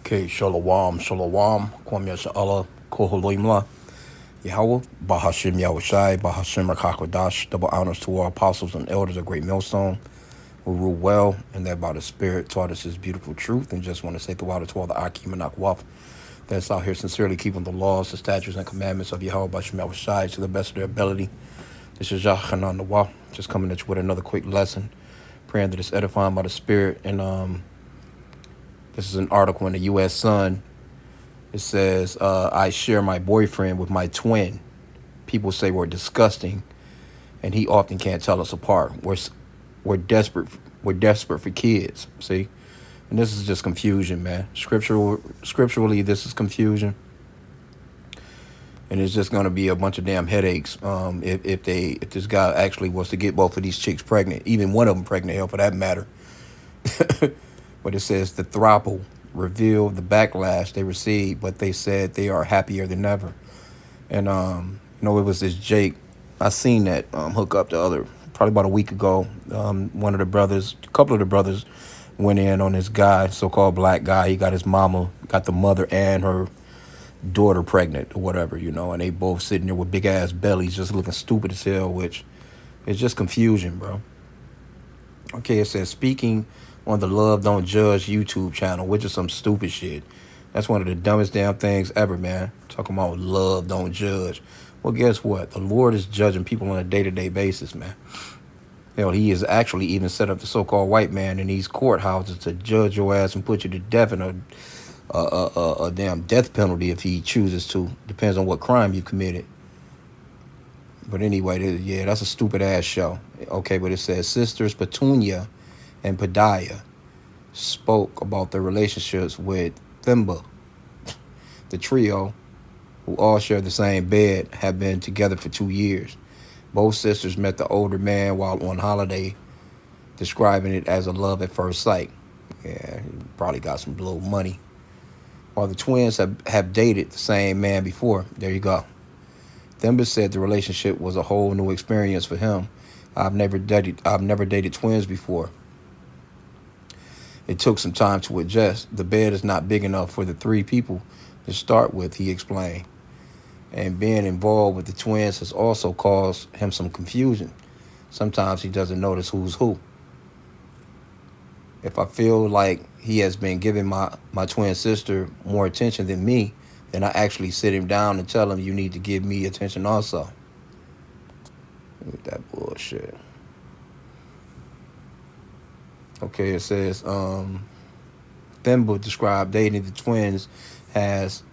Okay, Shalom, Shalom, Kwam Yasha'Allah, Koholoimla, Yahweh, Bahashim Yahushai, Bahashim Rakakwadash, double honors to our apostles and elders of Great Millstone, who rule well, and that by the Spirit taught us his beautiful truth, and just want to say throughout to all the H.I.M and Akwaf that's out here sincerely keeping the laws, the statutes, and commandments of Yahweh Bahashim Yahushai to the best of their ability. This is Yachanan Nawah, just coming at you with another quick lesson, praying that it's edifying by the Spirit, and this is an article in the U.S. Sun. It says, I share my boyfriend with my twin. People say we're disgusting, and he often can't tell us apart. We're desperate. We're desperate for kids. See, and this is just confusion, man. Scripturally, this is confusion, and it's just going to be a bunch of damn headaches. If this guy actually was to get both of these chicks pregnant, even one of them pregnant, hell for that matter. But it says the throuple revealed the backlash they received, but they said they are happier than ever. And it was this Jake. I seen that hook up probably about a week ago. One of the brothers, a couple of the brothers, went in on this guy, so-called black guy. He got his mama, got the mother and her daughter pregnant or whatever, and they both sitting there with big ass bellies, just looking stupid as hell, which is just confusion, bro. Okay, it says speaking on the Love Don't Judge YouTube channel, which is some stupid shit. That's one of the dumbest damn things ever, man. Talking about love don't judge. Well, guess what? The Lord is judging people on a day-to-day basis, man. Hell, he is actually even set up the so-called white man in these courthouses to judge your ass and put you to death in a damn death penalty if he chooses to. Depends on what crime you committed. But anyway, yeah, that's a stupid-ass show. Okay, but it says Sisters Petunia and Padiah spoke about their relationships with Thimba. The trio, who all share the same bed, have been together for 2 years. Both sisters met the older man while on holiday, describing it as a love at first sight. Yeah, he probably got some little money. While the twins have dated the same man before. There you go. Thimba said the relationship was a whole new experience for him. I've never dated twins before. It took some time to adjust. The bed is not big enough for the 3 people to start with, he explained. And being involved with the twins has also caused him some confusion. Sometimes he doesn't notice who's who. If I feel like he has been giving my twin sister more attention than me, then I actually sit him down and tell him, you need to give me attention also. Look at that bullshit. Okay, it says, Thimba described dating the twins as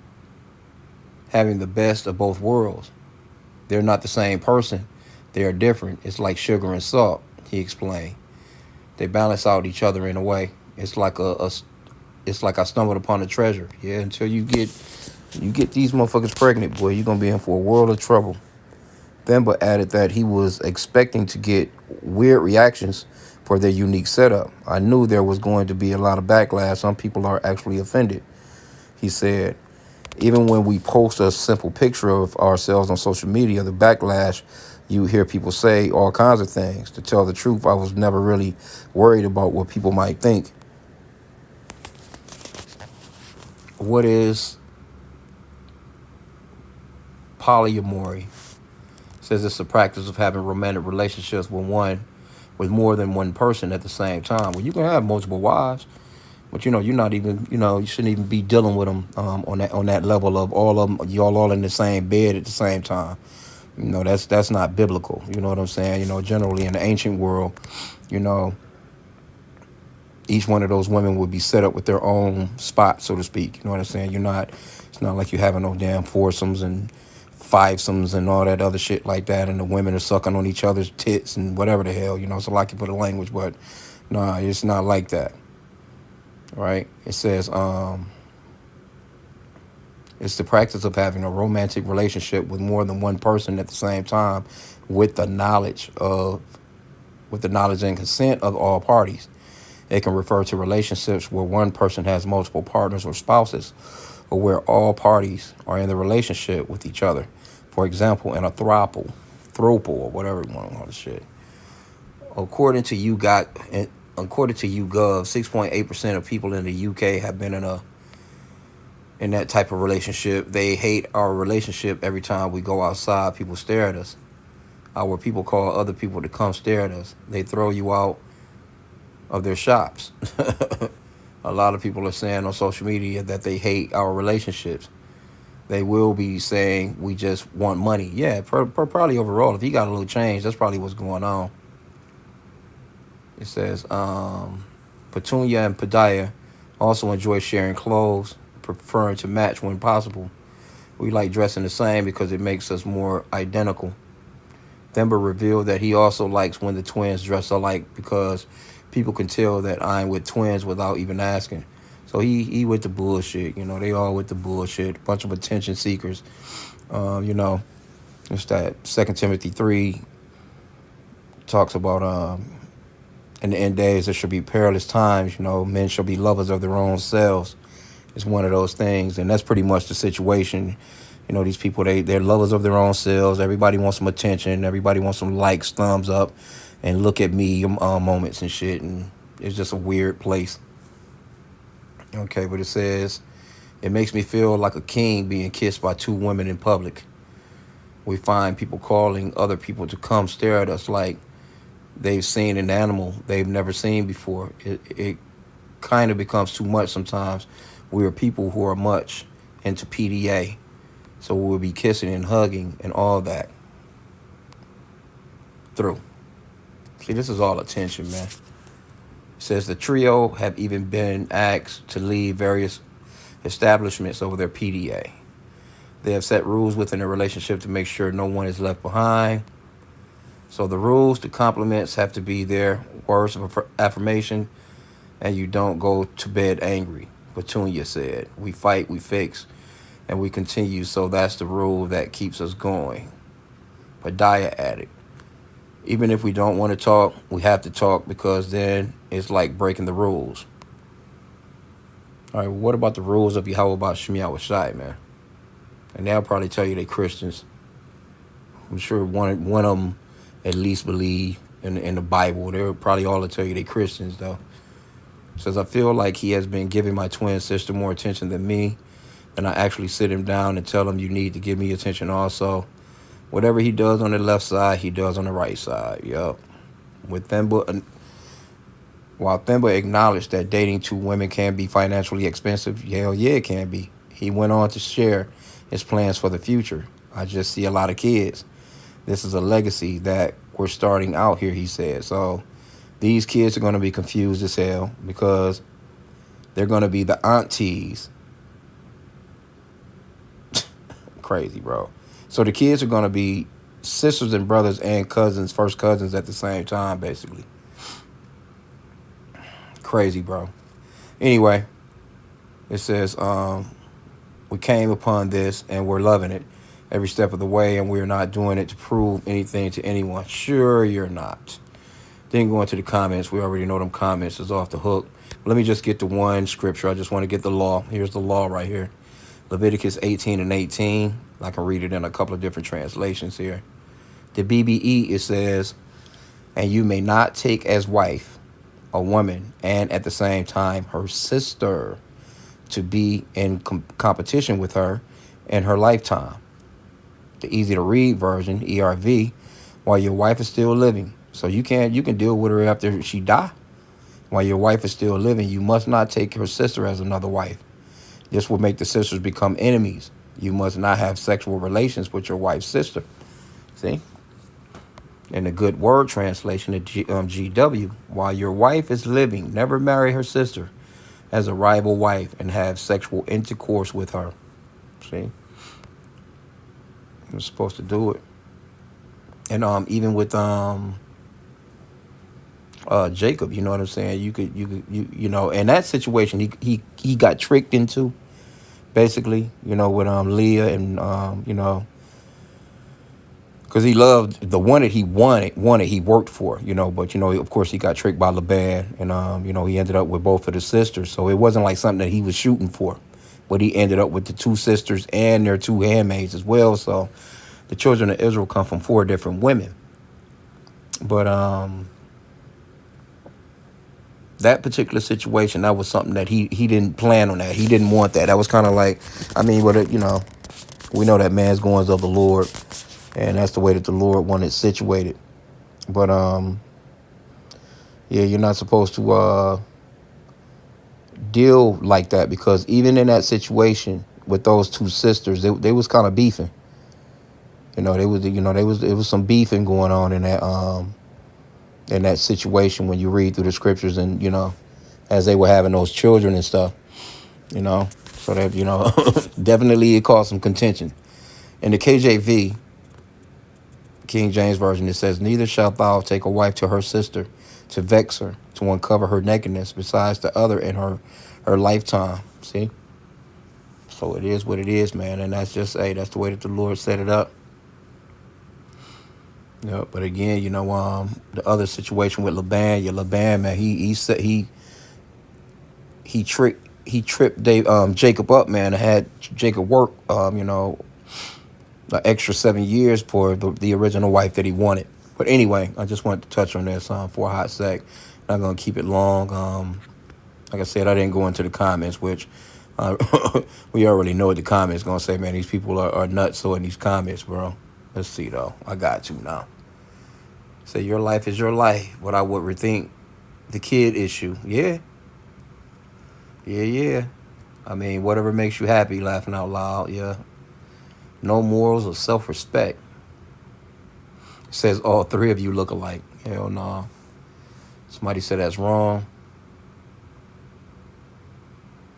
having the best of both worlds. They're not the same person. They are different. It's like sugar and salt, he explained. They balance out each other in a way. It's like it's like I stumbled upon a treasure. Yeah, until you get these motherfuckers pregnant, boy, you're gonna be in for a world of trouble. Thimba added that he was expecting to get weird reactions for their unique setup. I knew there was going to be a lot of backlash. Some people are actually offended. He said, even when we post a simple picture of ourselves on social media, the backlash, you hear people say all kinds of things. To tell the truth, I was never really worried about what people might think. What is polyamory? It says it's the practice of having romantic relationships with more than one person at the same time. Well, you can have multiple wives, but you're not even, you shouldn't even be dealing with them on that level of all of them, y'all all in the same bed at the same time. That's not biblical. You know what I'm saying? Generally in the ancient world, each one of those women would be set up with their own spot, so to speak. You know what I'm saying? It's not like you having no damn foursomes and fivesomes and all that other shit like that, and the women are sucking on each other's tits and whatever the hell, so like you put a language, but no, it's not like that. Right? It says it's the practice of having a romantic relationship with more than one person at the same time with the knowledge and consent of all parties. It can refer to relationships where one person has multiple partners or spouses, or where all parties are in the relationship with each other. For example, in a throuple, or whatever you want to call the shit. According to YouGov, 6.8% of people in the UK have been in a in that type of relationship. They hate our relationship every time we go outside. People stare at us. Our people call other people to come stare at us. They throw you out of their shops. A lot of people are saying on social media that they hate our relationships. They will be saying we just want money. Yeah, probably overall, if you got a little change, that's probably what's going on. It says Petunia and Padilla also enjoy sharing clothes, preferring to match when possible. We like dressing the same because it makes us more identical. Themba revealed that he also likes when the twins dress alike because people can tell that I'm with twins without even asking. So he with the bullshit. They all with the bullshit. Bunch of attention seekers. It's that 2 Timothy 3 talks about in the end days there should be perilous times. Men shall be lovers of their own selves. It's one of those things, and that's pretty much the situation. These people, they're lovers of their own selves. Everybody wants some attention. Everybody wants some likes, thumbs up, and look at me moments and shit. And it's just a weird place. Okay, but it says, it makes me feel like a king being kissed by two women in public. We find people calling other people to come stare at us like they've seen an animal they've never seen before. It kind of becomes too much sometimes. We are people who are much into PDA. So we'll be kissing and hugging and all that through. See, this is all attention, man. It says the trio have even been asked to leave various establishments over their PDA. They have set rules within their relationship to make sure no one is left behind. So the rules, the compliments have to be there, words of affirmation, and you don't go to bed angry. Petunia said, we fight, we fix, and we continue, so that's the rule that keeps us going. Padilla added, even if we don't want to talk, we have to talk because then it's like breaking the rules. All right, what about the rules of Yahweh about H.I.M, man? And they'll probably tell you they Christians. I'm sure one of them at least believe in the Bible. They'll probably all tell you they Christians, though. It says, I feel like he has been giving my twin sister more attention than me. And I actually sit him down and tell him you need to give me attention also. Whatever he does on the left side, he does on the right side. Yup. With Themba, while Themba acknowledged that dating two women can be financially expensive, hell yeah, it can be. He went on to share his plans for the future. I just see a lot of kids. This is a legacy that we're starting out here, he said. So these kids are going to be confused as hell because they're going to be the aunties. Crazy, bro. So the kids are going to be sisters and brothers and cousins, first cousins at the same time, basically. Crazy, bro. Anyway, it says, we came upon this and we're loving it every step of the way, and we're not doing it to prove anything to anyone. Sure, you're not. Then go into the comments. We already know them comments is off the hook. Let me just get to one scripture. I just want to get the law. Here's the law right here. Leviticus 18:18. I can read it in a couple of different translations here. The BBE, it says, and you may not take as wife a woman and at the same time her sister to be in competition with her in her lifetime. The easy to read version, ERV, while your wife is still living. So you can deal with her after she die. While your wife is still living, you must not take her sister as another wife. This will make the sisters become enemies. You must not have sexual relations with your wife's sister. See? In the Good Word translation of GW, while your wife is living, never marry her sister as a rival wife and have sexual intercourse with her. See? You're supposed to do it. And even with Jacob, you know what I'm saying? You know, in that situation he got tricked into, basically, with Leah and because he loved the one that he wanted he worked for, but of course he got tricked by Laban, and he ended up with both of the sisters. So it wasn't like something that he was shooting for, but he ended up with the two sisters and their two handmaids as well. So the children of Israel come from 4 different women. But That particular situation, that was something that he didn't plan on that. He didn't want that. That was kind of like, I mean, what it, we know that man's goings of the Lord, and that's the way that the Lord wanted situated. But yeah, you're not supposed to deal like that, because even in that situation with those two sisters, they was kind of beefing. There was some beefing going on in that situation when you read through the scriptures, and as they were having those children and stuff. So that definitely it caused some contention. In the KJV, King James Version, it says, "Neither shalt thou take a wife to her sister, to vex her, to uncover her nakedness, besides the other in her lifetime." See? So it is what it is, man. And that's just, hey, that's the way that the Lord set it up. Yeah, but again, the other situation with Laban, man, he said he tripped Jacob up, man, and had Jacob work, an extra 7 years for the original wife that he wanted. But anyway, I just wanted to touch on this for a hot sec. Not gonna keep it long. Like I said, I didn't go into the comments, which uh, we already know what the comments gonna say. Man, these people are nuts. So in these comments, bro. Let's see though. I got you now. Say your life is your life. What I would rethink the kid issue. Yeah, yeah. I mean, whatever makes you happy, laughing out loud. Yeah. No morals or self-respect. Says all three of you look alike. Hell no. Somebody said that's wrong.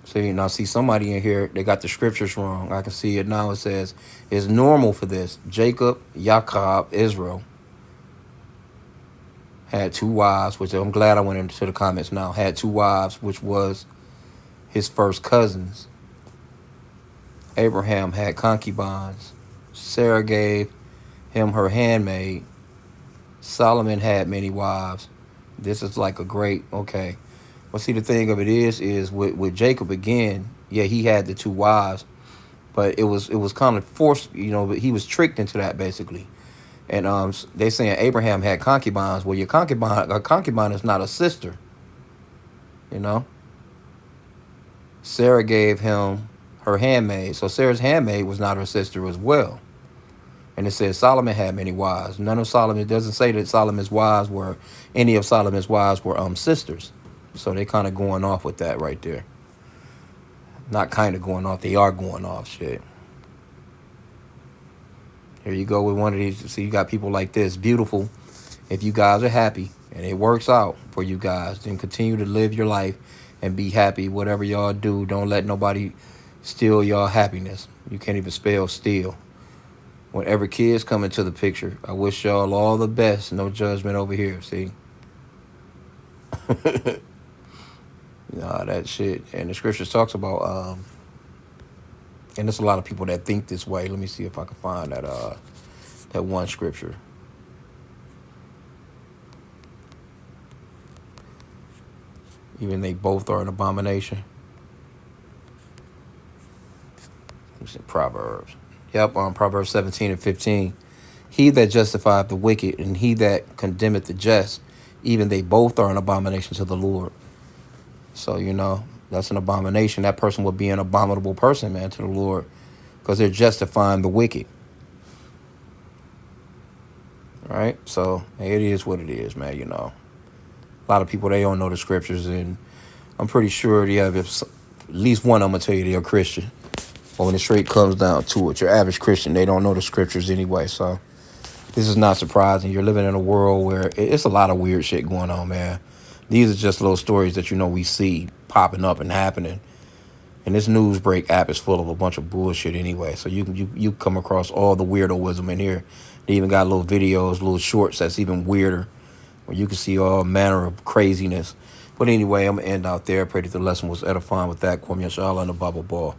See, now see somebody in here, they got the scriptures wrong. I can see it now. It says, it's normal for this. Jacob, Jacob, Israel had two wives, which I'm glad I went into the comments now. Had two wives, which was his first cousins. Abraham had concubines. Sarah gave him her handmaid. Solomon had many wives. This is like a great, okay. Well, see, the thing of it is with Jacob again, yeah, he had the two wives, but it was kind of forced, but he was tricked into that basically. And they saying Abraham had concubines. Well, a concubine is not a sister, you know. Sarah gave him her handmaid, so Sarah's handmaid was not her sister as well. And it says Solomon had many wives. None of Solomon, it doesn't say that any of Solomon's wives were sisters. So they kind of going off with that right there. Not kind of going off, they are going off shit. Here you go with one of these. So you got people like this. Beautiful. If you guys are happy and it works out for you guys, then continue to live your life and be happy. Whatever y'all do, don't let nobody steal y'all happiness. You can't even spell steal. Whenever kids come into the picture, I wish y'all all the best. No judgment over here, see? Nah, that shit. And the scriptures talks about, and there's a lot of people that think this way. Let me see if I can find that one scripture. Even they both are an abomination. It's in Proverbs. Yep, on Proverbs 17 and 15. He that justifieth the wicked and he that condemneth the just, even they both are an abomination to the Lord. So, that's an abomination. That person would be an abominable person, man, to the Lord, because they're justifying the wicked. All right? So, it is what it is, man, A lot of people, they don't know the scriptures, and I'm pretty sure at least one of them will tell you they're a Christian. But when it straight comes down to it, your average Christian, they don't know the scriptures anyway. So this is not surprising. You're living in a world where it's a lot of weird shit going on, man. These are just little stories that, we see popping up and happening. And this news break app is full of a bunch of bullshit anyway. So you come across all the weirdoism in here. They even got little videos, little shorts that's even weirder, where you can see all manner of craziness. But anyway, I'm going to end out there. Pray that the lesson was edifying with that. Kwame Yashala and the Bubble Ball.